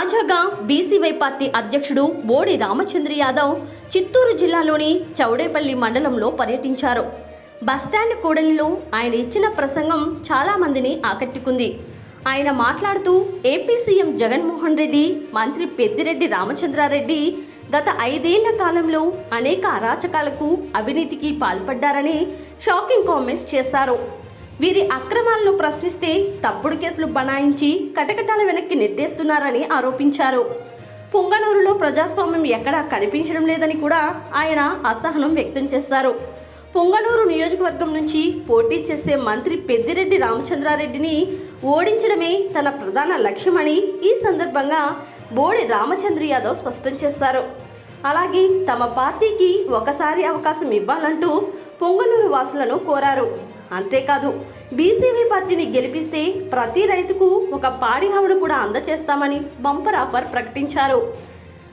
తాజాగా BCY party అధ్యక్షుడు బోడి రామచంద్ర యాదవ్ చిత్తూరు జిల్లాలోని చౌడేపల్లి మండలంలో పర్యటించారు. బస్టాండ్ కూడలిలో ఆయన ఇచ్చిన ప్రసంగం చాలా మందిని ఆకట్టుకుంది. ఆయన మాట్లాడుతూ ఏపీ సీఎం జగన్మోహన్ రెడ్డి, మంత్రి పెద్దిరెడ్డి రామచంద్రారెడ్డి గత 5 ఏళ్ల కాలంలో అనేక అరాచకాలకు, అవినీతికి పాల్పడ్డారని షాకింగ్ కామెంట్స్ చేశారు. వీరి అక్రమాలను ప్రశ్నిస్తే తప్పుడు కేసులు బనాయించి కటకటాల వెనక్కి నెట్టేస్తున్నారని ఆరోపించారు. పుంగనూరులో ప్రజాస్వామ్యం ఎక్కడా కనిపించడం లేదని కూడా ఆయన అసహనం వ్యక్తం చేశారు. పుంగనూరు నియోజకవర్గం నుంచి పోటీ చేసే మంత్రి పెద్దిరెడ్డి రామచంద్రారెడ్డిని ఓడించడమే తన ప్రధాన లక్ష్యమని ఈ సందర్భంగా బోడి రామచంద్ర యాదవ్ స్పష్టం చేశారు. అలాగే తమ పార్టీకి ఒకసారి అవకాశం ఇవ్వాలంటూ పొంగనూరు వాసులను కోరారు. అంతేకాదు, బీసీవీ పార్టీని గెలిపిస్తే ప్రతి రైతుకు ఒక పాడి ఆవును కూడా అందజేస్తామని బంపర్ ఆఫర్ ప్రకటించారు.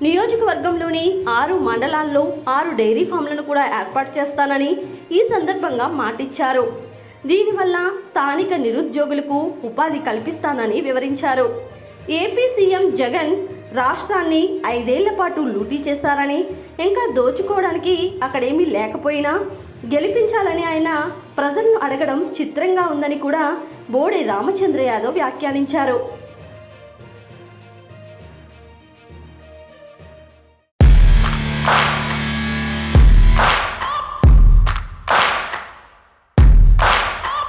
నియోజకవర్గంలోని 6 మండలాల్లో 6 డైరీ ఫామ్లను కూడా ఏర్పాటు చేస్తానని ఈ సందర్భంగా మాటిచ్చారు. దీనివల్ల స్థానిక నిరుద్యోగులకు ఉపాధి కల్పిస్తానని వివరించారు. ఏపీ సీఎం జగన్ రాష్ట్రాన్ని 5 ఏళ్ల పాటు లూటీ చేశారని, ఇంకా దోచుకోవడానికి అక్కడేమీ లేకపోయినా గెలిపించాలని ఆయన ప్రజలను అడగడం చిత్రంగా ఉందని కూడా బోడి రామచంద్ర యాదవ్ వ్యాఖ్యానించారు.